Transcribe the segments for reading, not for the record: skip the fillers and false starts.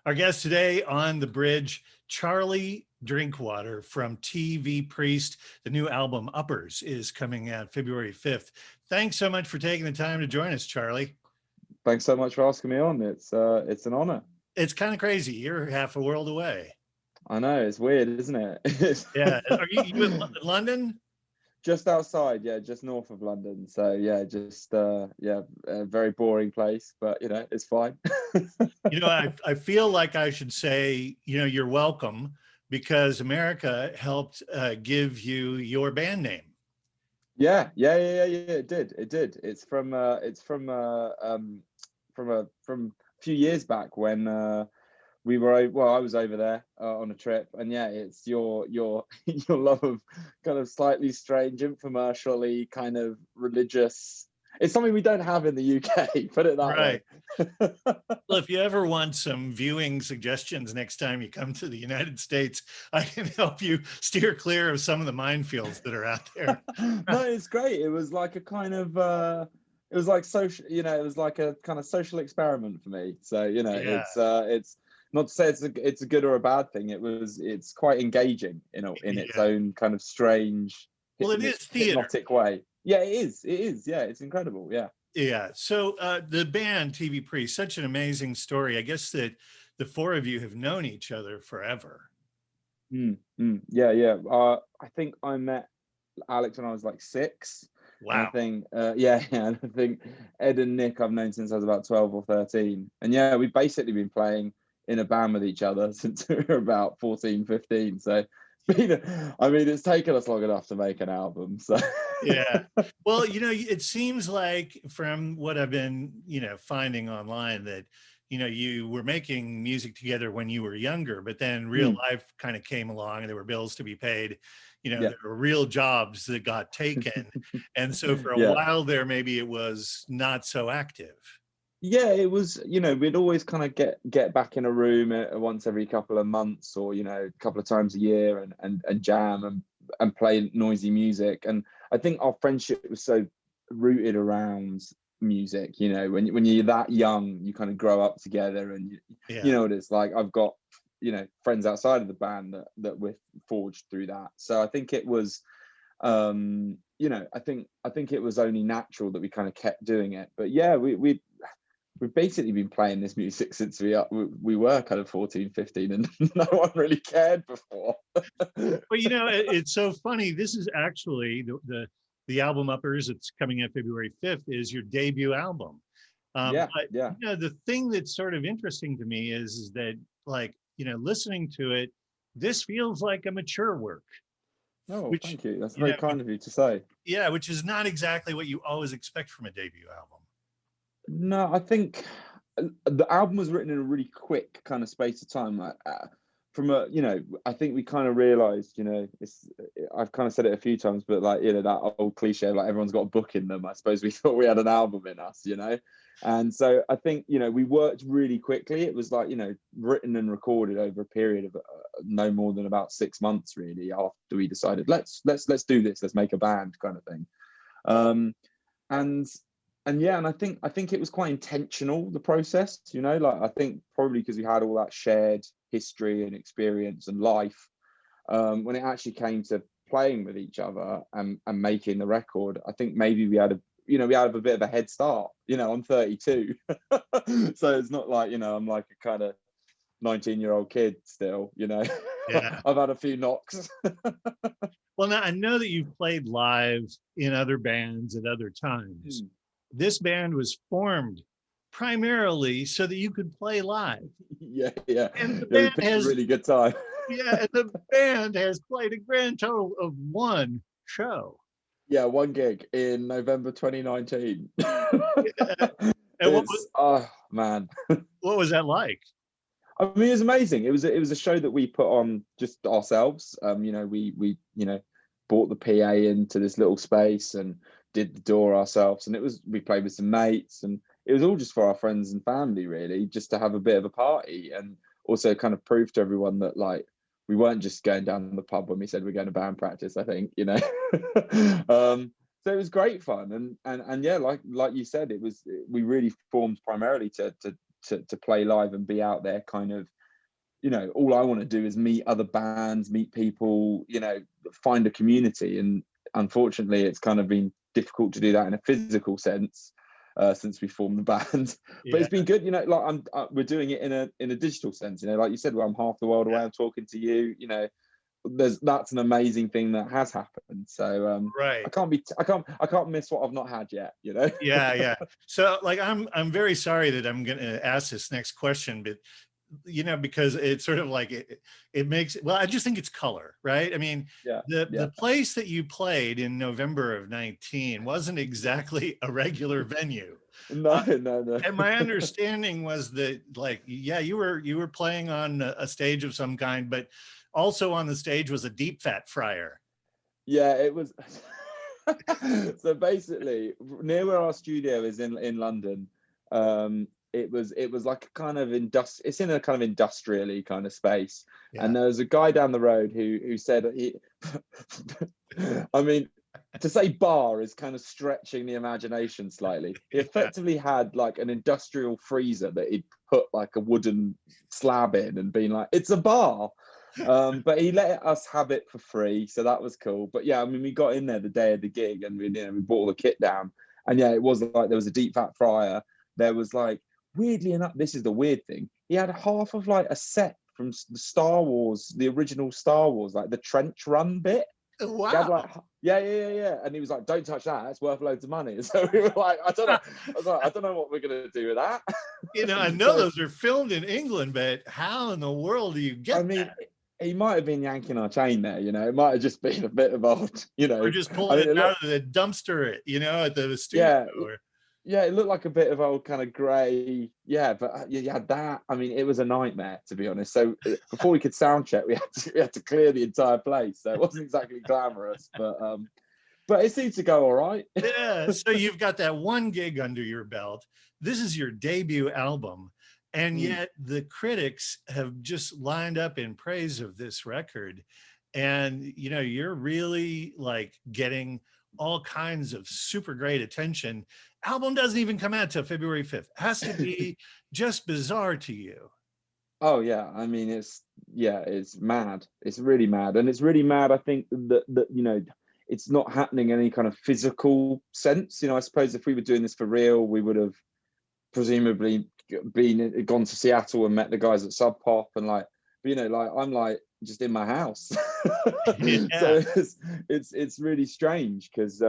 Our guest today on the bridge, Charlie Drinkwater from TV Priest. The new album Uppers is coming out February 5th. Thanks so much for taking the time to join us, Charlie. Thanks so much for asking me on. It's an honor. It's kind of crazy. You're half a world away. I know, it's weird, isn't it? Yeah. Are you in London? Just outside, yeah, just north of London. So yeah, just a very boring place, but you know, it's fine. I feel like I should say, you're welcome, because America helped give you your band name. Yeah. It did. It's from a few years back when I was over there on a trip, and yeah, it's your your love of kind of slightly strange, infomercially kind of religious. It's something we don't have in the UK, put it that way. Well, if you ever want some viewing suggestions next time you come to the United States, I can help you steer clear of some of the minefields that are out there. No, it's great. It was like a kind of it was like social, it was like a kind of social experiment for me. So it's not to say it's a good or a bad thing. It's quite engaging, in its own kind of strange, it is theater. Hypnotic way. Yeah, it is. Yeah, it's incredible. Yeah. Yeah. So the band TV Priest, such an amazing story. I guess that the four of you have known each other forever. Yeah. I think I met Alex when I was like 6. Wow. And I think and I think Ed and Nick I've known since I was about 12 or 13. And yeah, we've basically been playing in a band with each other since we were about 14, 15. So it's taken us long enough to make an album. So yeah. Well, it seems like from what I've been, finding online that, you were making music together when you were younger, but then real life kind of came along and there were bills to be paid. There were real jobs that got taken. And so for a while there, maybe it was not so active. Yeah, it was, we'd always kind of get back in a room once every couple of months, or, a couple of times a year and jam and play noisy music. And I think our friendship was so rooted around music, when you're that young, you kind of grow up together, and you know what it's like. I've got, friends outside of the band that we're forged through that. So I think it was, I think it was only natural that we kind of kept doing it. But yeah, we've basically been playing this music since we were kind of 14, 15, and no one really cared before. Well, it's so funny. This is actually the album Uppers that's coming out February 5th is your debut album. The thing that's sort of interesting to me is that, like, listening to it, this feels like a mature work. Oh, thank you. That's very kind of you to say. Yeah, which is not exactly what you always expect from a debut album. No, I think the album was written in a really quick kind of space of time. I think we kind of realized, I've kind of said it a few times, but like, that old cliche, like everyone's got a book in them. I suppose we thought we had an album in us, And so I think, we worked really quickly. It was like, written and recorded over a period of no more than about 6 months, really, after we decided, let's do this, let's make a band kind of thing. And I think it was quite intentional, the process, I think probably because we had all that shared history and experience and life, when it actually came to playing with each other and making the record, I think maybe we had a bit of a head start. I'm 32, so it's not like, I'm like a kind of 19-year-old kid still, Yeah. I've had a few knocks. Well, now I know that you've played live in other bands at other times. This band was formed primarily so that you could play live. Yeah. And the band has a really good time. Yeah, and the band has played a grand total of one show. Yeah, one gig in November 2019. And oh man, what was that like? I mean, it was amazing. It was a show that we put on just ourselves. We bought the PA into this little space and did the door ourselves, and we played with some mates, and it was all just for our friends and family, really, just to have a bit of a party, and also kind of prove to everyone that, like, we weren't just going down the pub when we said we're going to band practice, I think, so it was great fun, and yeah, like you said, we really formed primarily to to play live and be out there kind of, you know, all I want to do is meet other bands, meet people, you know, find a community. And unfortunately, it's kind of been difficult to do that in a physical sense since we formed the band. But it's been good, you know. Like we're doing it in a digital sense, you know. Like you said, well, I'm half the world away. I'm talking to you, you know. That's an amazing thing that has happened. So right. I can't miss what I've not had yet, you know. Yeah. So like I'm very sorry that I'm gonna ask this next question, but you know, because it's sort of like it makes, well, I just think it's color, right? I mean, the place that you played in November of 19 wasn't exactly a regular venue. No. And my understanding was that, like, yeah, you were playing on a stage of some kind, but also on the stage was a deep fat fryer. Yeah, it was. So basically, near where our studio is in London, it was like a kind of it's in a kind of industrially kind of space. Yeah. And there was a guy down the road who said I mean, to say bar is kind of stretching the imagination slightly. He effectively had like an industrial freezer that he'd put like a wooden slab in and been like, it's a bar. But he let us have it for free, so that was cool. But yeah, I mean, we got in there the day of the gig and we brought all the kit down, and yeah, it was like there was a deep fat fryer. There was like, weirdly enough, this is the weird thing, he had half of like a set from the Star Wars, the original Star Wars, like the trench run bit. Wow. He had like, yeah, and he was like, don't touch that, it's worth loads of money. So we were like, I don't know, I don't know what we're gonna do with that. You know, I know those are filmed in England, but how in the world do you get that? He might have been yanking our chain there, you know. It might have just been a bit of odd, you know. Or just pulling it out of the dumpster, you know, at the studio. Yeah, it looked like a bit of old kind of grey. Yeah, but you had that. I mean, it was a nightmare, to be honest. So before we could sound check, we had to clear the entire place. So it wasn't exactly glamorous, but it seemed to go all right. Yeah. So you've got that one gig under your belt. This is your debut album. And yet the critics have just lined up in praise of this record. And, you know, you're really like getting all kinds of super great attention. Album doesn't even come out till February 5th. Has to be just bizarre to you. Oh yeah. I mean, it's mad. It's really mad. And it's really mad, I think, that you know, it's not happening in any kind of physical sense. You know, I suppose if we were doing this for real, we would have presumably gone to Seattle and met the guys at Sub Pop and like, but, you know, like I'm like just in my house. So it's really strange because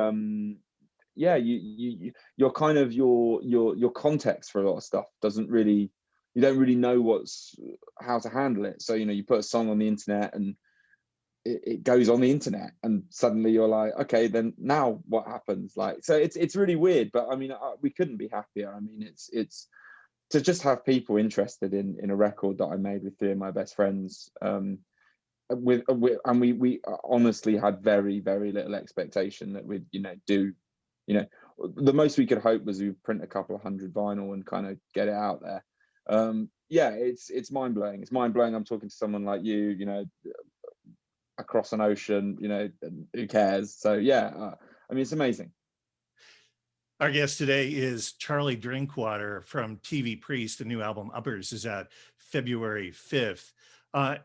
yeah, you're kind of your context for a lot of stuff doesn't really, you don't really know how to handle it. So, you know, you put a song on the internet and it goes on the internet and suddenly you're like, okay, then now what happens? Like, so it's really weird, but I mean, we couldn't be happier. I mean, it's to just have people interested in a record that I made with three of my best friends. And we honestly had very, very little expectation that we'd, you know, do, you know, the most we could hope was we print a couple of hundred vinyl and kind of get it out there. Yeah, it's mind blowing. It's mind blowing. I'm talking to someone like you know, across an ocean, you know, who cares? So yeah, I mean, it's amazing. Our guest today is Charlie Drinkwater from TV Priest. The new album Uppers is out February 5th.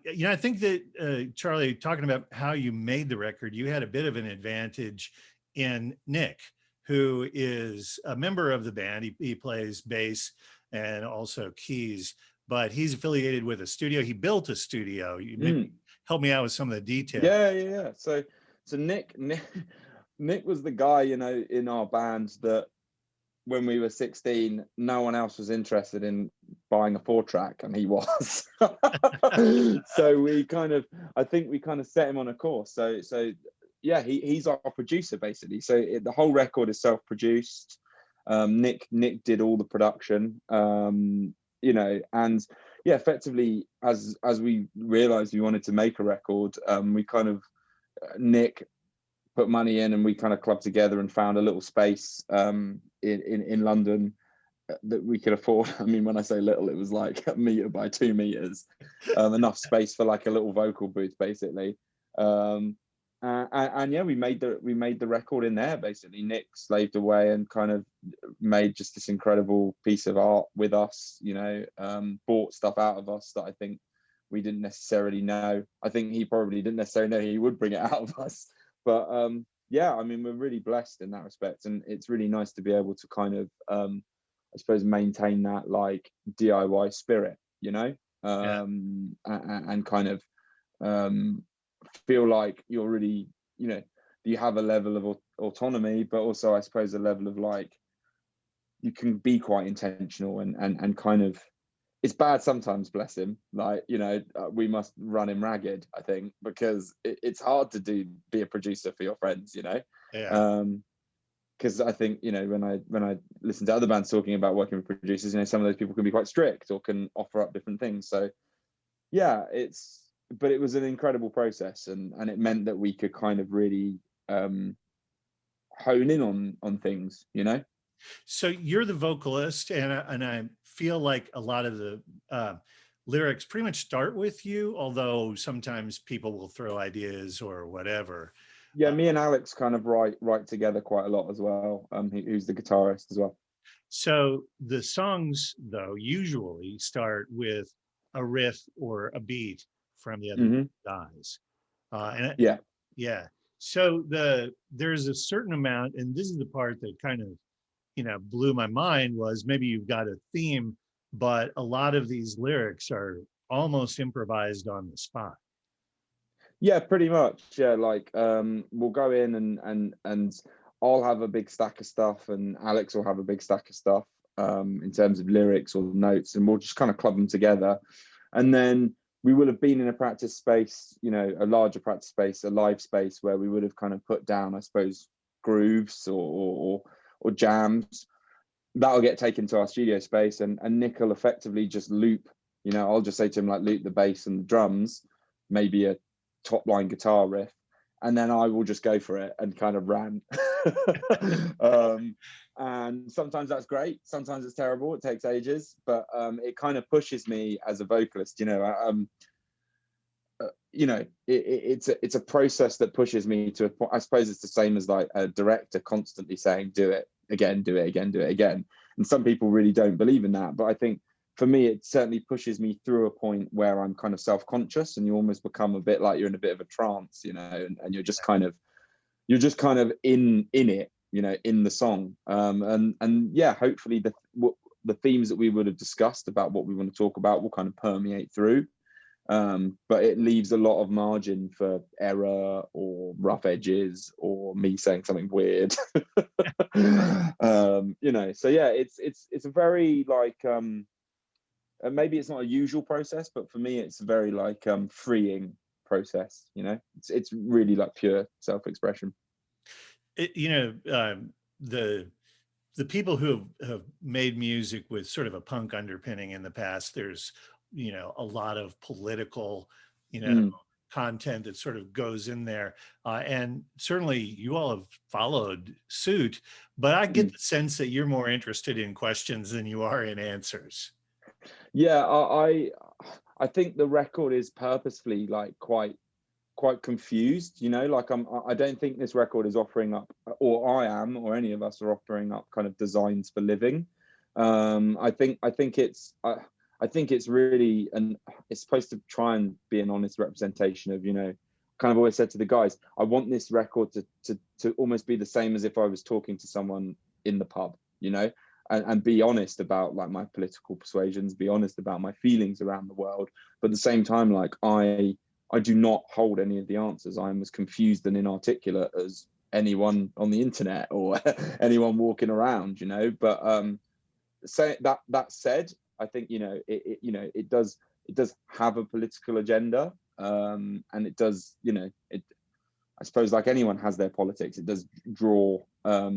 You know, I think that Charlie, talking about how you made the record, you had a bit of an advantage in Nick, who is a member of the band. He plays bass and also keys, but he's affiliated with a studio. He built a studio. You maybe help me out with some of the details. Yeah. So Nick was the guy, you know, in our band that when we were 16, no one else was interested in buying a 4-track, and he was. So I think we kind of set him on a course. So yeah, he's our producer basically. So the whole record is self-produced. Nick did all the production, you know, and yeah, effectively as we realized we wanted to make a record, we kind of Nick put money in and we kind of clubbed together and found a little space in London that we could afford. I mean, when I say little, it was like 1 meter by 2 meters, enough space for like a little vocal booth basically. and yeah, we made the record in there. Basically, Nick slaved away and kind of made just this incredible piece of art with us. Bought stuff out of us that I think we didn't necessarily know. I think he probably didn't necessarily know he would bring it out of us. But yeah, I mean, we're really blessed in that respect, and it's really nice to be able to kind of, I suppose, maintain that like DIY spirit, Yeah. and kind of feel like you're really, you have a level of autonomy, but also I suppose a level of like you can be quite intentional and kind of, it's bad sometimes, bless him, like we must run him ragged, I think, because it's hard to be a producer for your friends, Yeah. because I think when I listen to other bands talking about working with producers, some of those people can be quite strict or can offer up different things. So yeah, but it was an incredible process, and it meant that we could kind of really hone in on things. So you're the vocalist, and I feel like a lot of the lyrics pretty much start with you, although sometimes people will throw ideas or whatever. Yeah, me and Alex kind of write together quite a lot as well. Who's the guitarist as well. So the songs, though, usually start with a riff or a beat from the other guys. And Yeah. yeah. So there's a certain amount, and this is the part that kind of, blew my mind, was maybe you've got a theme, but a lot of these lyrics are almost improvised on the spot. Yeah, pretty much. Yeah, like we'll go in and I'll have a big stack of stuff, and Alex will have a big stack of stuff in terms of lyrics or notes, and we'll just kind of club them together. And then we will have been in a practice space, a larger practice space, a live space, where we would have kind of put down, I suppose, grooves or jams. That'll get taken to our studio space, and Nick will effectively just loop. I'll just say to him, like, loop the bass and the drums, maybe a top line guitar riff, and then I will just go for it and kind of rant. And sometimes that's great, sometimes it's terrible, it takes ages, but it kind of pushes me as a vocalist. It's a process that pushes me to a point. I suppose it's the same as like a director constantly saying, do it again, do it again, do it again. And some people really don't believe in that, but I think for me, it certainly pushes me through a point where I'm kind of self-conscious, and you almost become a bit like you're in a bit of a trance, and you're just kind of in it, in the song. And yeah, hopefully the themes that we would have discussed about what we want to talk about will kind of permeate through. But it leaves a lot of margin for error or rough edges or me saying something weird. So yeah, it's a very like maybe it's not a usual process, but for me it's a very like freeing process. It's really like pure self-expression. The people who have made music with sort of a punk underpinning in the past, there's a lot of political content that sort of goes in there, and certainly you all have followed suit, but I get the sense that you're more interested in questions than you are in answers. Yeah, I think the record is purposefully like quite confused, like I don't think this record is offering up, or I am, or any of us are offering up kind of designs for living. I think it's really, and it's supposed to try and be an honest representation of, kind of always said to the guys, I want this record to almost be the same as if I was talking to someone in the pub, and be honest about like my political persuasions, be honest about my feelings around the world, but at the same time, like I do not hold any of the answers. I'm as confused and inarticulate as anyone on the internet or anyone walking around, but say that said, I think it does have a political agenda, and it does, I suppose, like anyone has their politics, it does draw a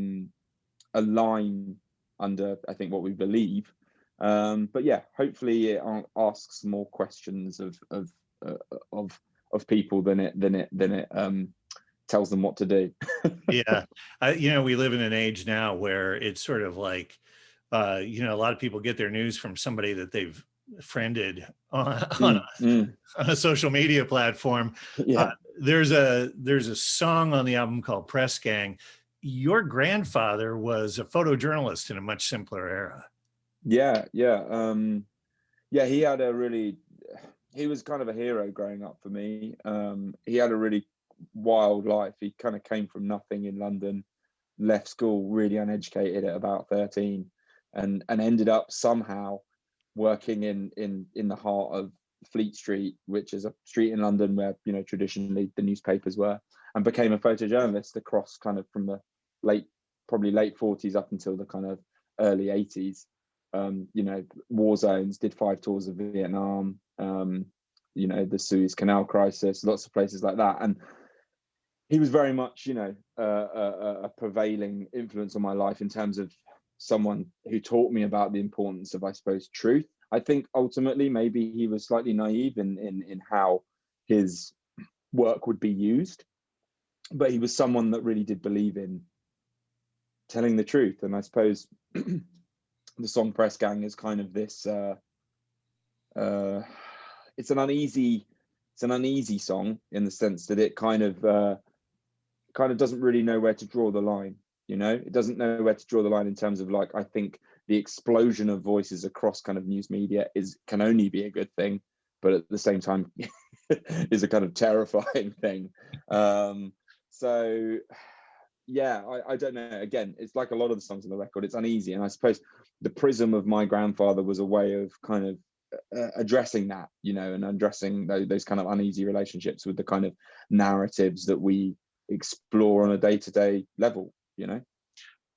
line under, I think, what we believe, but yeah, hopefully it asks more questions of people than it tells them what to do. Yeah, we live in an age now where it's sort of like a lot of people get their news from somebody that they've friended on a social media platform. Yeah. there's a song on the album called Press Gang. Your grandfather was a photojournalist in a much simpler era. Yeah, yeah. Yeah, he had a really, he was kind of a hero growing up for me. He had a really wild life. He kind of came from nothing in London, left school really uneducated at about 13, and ended up somehow working in the heart of Fleet Street, which is a street in London where, you know, traditionally the newspapers were, and became a photojournalist across kind of from the probably late 40s up until the kind of early 80s. You know, war zones, did 5 tours of Vietnam, you know, the Suez Canal crisis, lots of places like that. And he was very much, you know, a prevailing influence on my life in terms of someone who taught me about the importance of, I suppose, truth. I think ultimately maybe he was slightly naive in how his work would be used, but he was someone that really did believe in telling the truth. And I suppose the song Press Gang is kind of this it's an uneasy song in the sense that it kind of doesn't really know where to draw the line. You know, it doesn't know where to draw the line in terms of, like, I think the explosion of voices across kind of news media can only be a good thing, but at the same time is a kind of terrifying thing. So yeah, I don't know. Again, it's like a lot of the songs on the record, it's uneasy. And I suppose the prism of my grandfather was a way of kind of addressing that, you know, and addressing those kind of uneasy relationships with the kind of narratives that we explore on a day-to-day level, you know.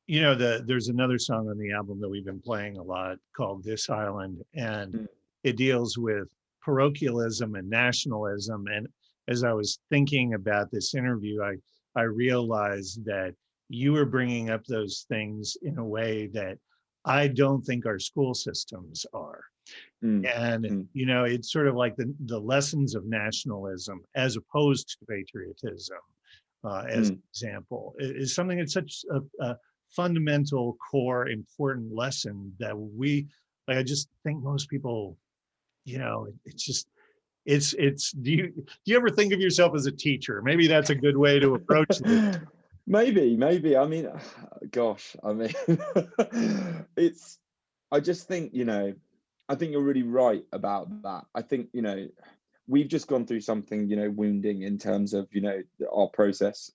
You know, there's another song on the album that we've been playing a lot called This Island, and it deals with parochialism and nationalism. And as I was thinking about this interview, I realized that you were bringing up those things in a way that I don't think our school systems are. And, you know, it's sort of like the lessons of nationalism as opposed to patriotism, as an example, is something that's such a fundamental, core, important lesson that I just think most people, you know, it's do you ever think of yourself as a teacher? Maybe that's a good way to approach this. Maybe. I mean, gosh, I mean, I just think, you know, I think you're really right about that. I think, you know, we've just gone through something, you know, wounding in terms of, you know, our process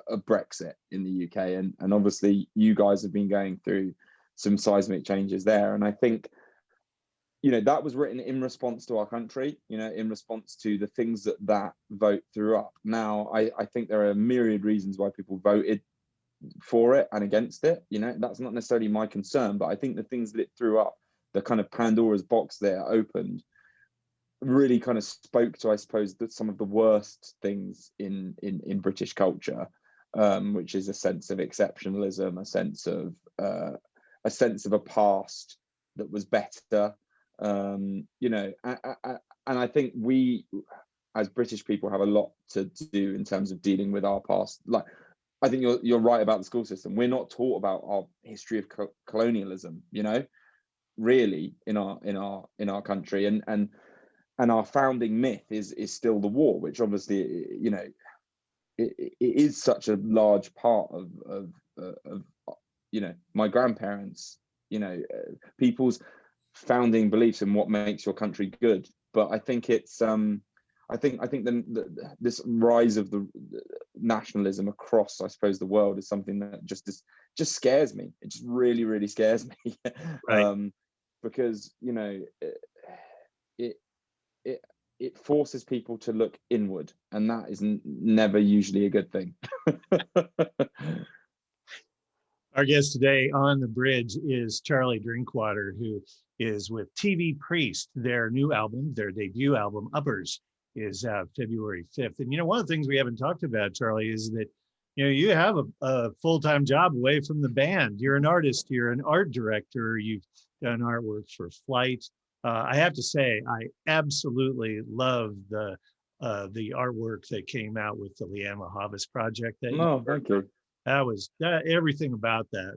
of Brexit in the UK. And obviously you guys have been going through some seismic changes there. And I think, you know, that was written in response to our country, you know, in response to the things that vote threw up. Now, I think there are a myriad reasons why people voted for it and against it. You know, that's not necessarily my concern, but I think the things that it threw up, the kind of Pandora's box there opened, really kind of spoke to, I suppose, that some of the worst things in British culture, which is a sense of exceptionalism, a sense of a past that was better. You know, and I think we, as British people, have a lot to do in terms of dealing with our past. Like, I think you're right about the school system. We're not taught about our history of colonialism, you know, really in our country, and our founding myth is still the war, which obviously, you know, it is such a large part of you know, my grandparents, you know, people's founding beliefs in what makes your country good. But I think it's I think this rise of the nationalism across, I suppose, the world is something that just scares me. It just really scares me. Right. Because, you know, it forces people to look inward, and that is never usually a good thing. Our guest today on the bridge is Charlie Drinkwater, who is with TV Priest. Their new album, their debut album, Uppers, is out February 5th. And, you know, one of the things we haven't talked about, Charlie, is that, you know, you have a full-time job away from the band. You're an artist, you're an art director, you've done artwork for Flight. I have to say, I absolutely love the artwork that came out with the Leanne Lahavas project that you Thank you. that was everything about that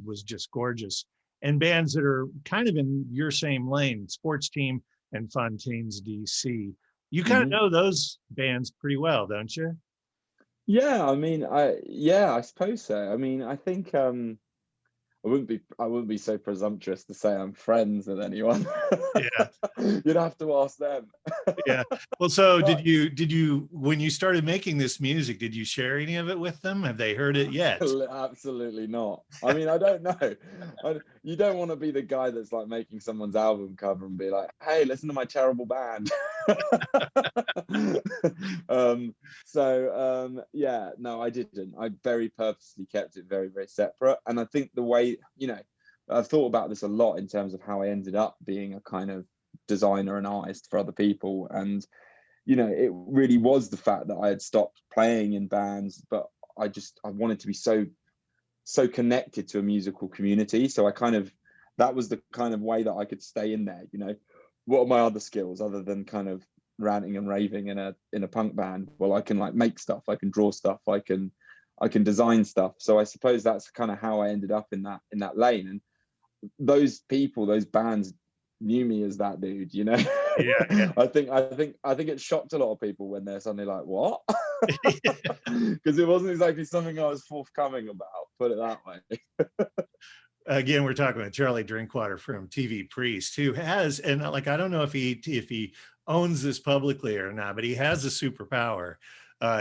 was just gorgeous. And bands that are kind of in your same lane, Sports Team and Fontaine's DC. You kind of know those bands pretty well, don't you? Yeah, I mean, I suppose so. I mean, I think I wouldn't be so presumptuous to say I'm friends with anyone. Yeah. You'd have to ask them. Yeah. Well, so But did you when you started making this music, did you share any of it with them? Have they heard it yet? absolutely not. I mean, I don't know. You don't want to be the guy that's like making someone's album cover and be like, "Hey, listen to my terrible band." Yeah, no, I didn't. I very purposely kept it very, very separate. And I think the way, I've thought about this a lot in terms of how I ended up being a kind of designer and artist for other people. And it really was the fact that I had stopped playing in bands, but I wanted to be so connected to a musical community. So that was the kind of way that I could stay in there. What are my other skills other than kind of ranting and raving in a punk band? Well, I can like make stuff, I can draw stuff, I can design stuff. So I suppose that's kind of how I ended up in that lane. And those people, those bands knew me as that dude. Yeah, yeah. I think it shocked a lot of people when they're suddenly like, what? Because it wasn't exactly something I was forthcoming about, put it that way. Again, we're talking about Charlie Drinkwater from TV Priest, who has, and like, I don't know if he owns this publicly or not, but he has a superpower.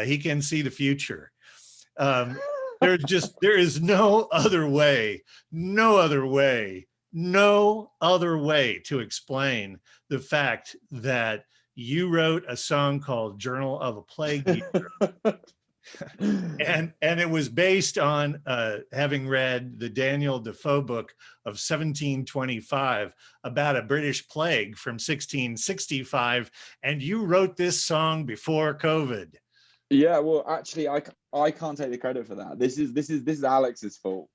He can see the future. There is no other way to explain the fact that you wrote a song called Journal of a Plague Eater. And it was based on having read the Daniel Defoe book of 1725 about a British plague from 1665, and you wrote this song before COVID. Yeah, well, actually, I can't take the credit for that. This is Alex's fault.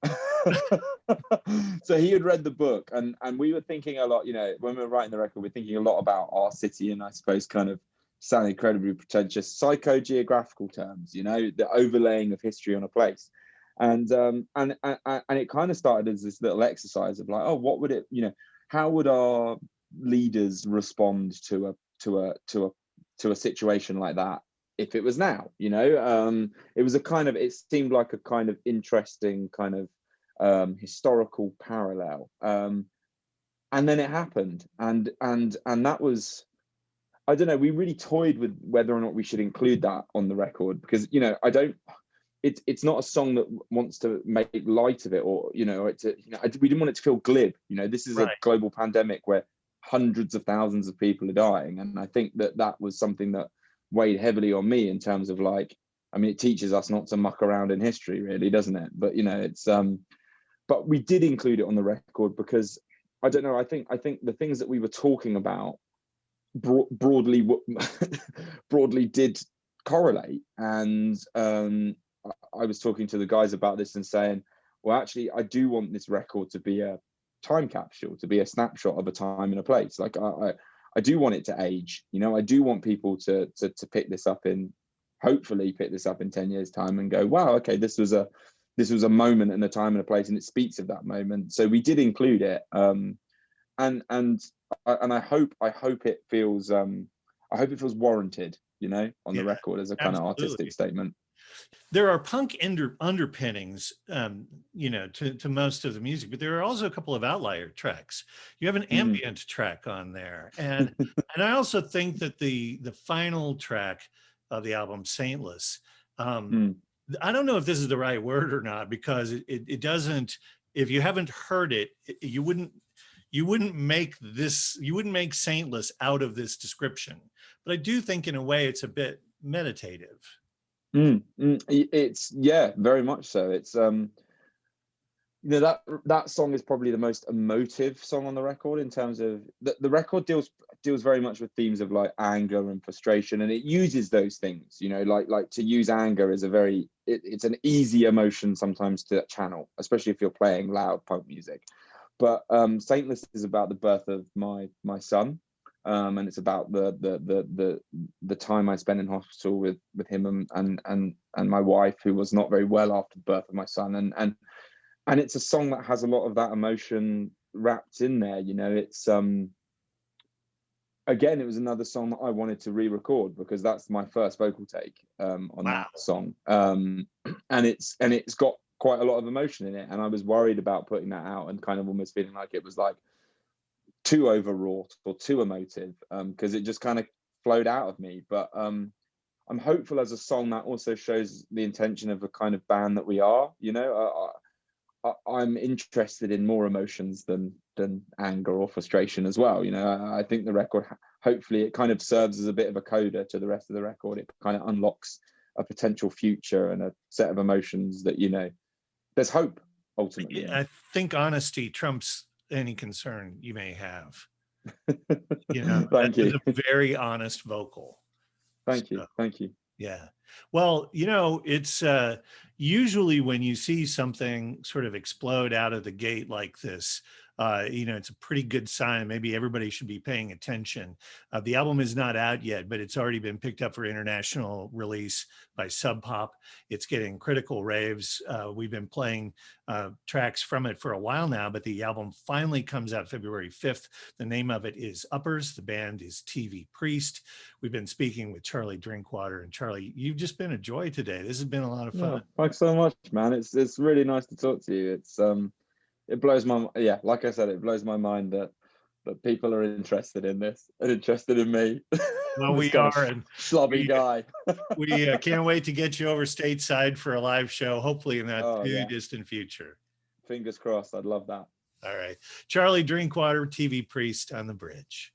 So he had read the book, and we were thinking a lot. When we were writing the record, we're thinking a lot about our city, and I suppose kind of sound incredibly pretentious psychogeographical terms. The overlaying of history on a place, and it kind of started as this little exercise of like, oh, what would it, how would our leaders respond to a situation like that if it was now? It seemed like a kind of interesting kind of historical parallel, and then it happened, and that was, I don't know, we really toyed with whether or not we should include that on the record, because it's not a song that wants to make light of it, or we didn't want it to feel glib. This is Right. a global pandemic where hundreds of thousands of people are dying, and I think that was something that weighed heavily on me in terms of like, I mean, it teaches us not to muck around in history, really, doesn't it? But it's but we did include it on the record because, I don't know, I think the things that we were talking about broadly did correlate. And I was talking to the guys about this and saying, well, actually, I do want this record to be a time capsule, to be a snapshot of a time and a place. Like I do want it to age. I do want people to pick this up hopefully pick this up in 10 years time and go, wow, okay, this was a moment and a time and a place, and it speaks of that moment. So we did include it, and I hope it feels warranted, on the record as a kind of artistic statement. There are punk underpinnings, to most of the music, but there are also a couple of outlier tracks. You have an ambient track on there, and I also think that the final track of the album, Saintless, I don't know if this is the right word or not, because it doesn't. If you haven't heard it, you wouldn't make Saintless out of this description. But I do think in a way it's a bit meditative. It's, yeah, very much so. It's that song is probably the most emotive song on the record, in terms of the record deals very much with themes of like anger and frustration, and it uses those things, like to use anger is it's an easy emotion sometimes to channel, especially if you're playing loud punk music. But Saintless is about the birth of my son, and it's about the time I spent in hospital with him and my wife, who was not very well after the birth of my son, and it's a song that has a lot of that emotion wrapped in there. It's again, it was another song that I wanted to re-record because that's my first vocal take on Wow. that song, and it's got quite a lot of emotion in it, and I was worried about putting that out and kind of almost feeling like it was like too overwrought or too emotive, because it just kind of flowed out of me. But I'm hopeful as a song that also shows the intention of a kind of band that we are. You know, I'm interested in more emotions than anger or frustration as well. You know, I think the record, hopefully it kind of serves as a bit of a coda to the rest of the record. It kind of unlocks a potential future and a set of emotions that, you know, there's hope ultimately. I think honesty trumps any concern you may have. You know, that Thank was you. a very honest vocal. Thank you. So, Thank you. yeah. Well, you know, it's usually when you see something sort of explode out of the gate like this, you know, it's a pretty good sign. Maybe everybody should be paying attention. The album is not out yet, but it's already been picked up for international release by Sub Pop. It's getting critical raves. We've been playing tracks from it for a while now, but the album finally comes out February 5th. The name of it is Uppers. The band is TV Priest. We've been speaking with Charlie Drinkwater, and Charlie, you've just been a joy today. This has been a lot of fun. Yeah, thanks so much, man. It's really nice to talk to you. It's it blows my, yeah, like I said, it blows my mind that people are interested in this and interested in me. Well, This we kind of are, and slobby we guy. we can't wait to get you over stateside for a live show, hopefully in that Oh too yeah, distant future. fingers crossed. I'd love that. All right. Charlie Drinkwater, TV Priest on the Bridge.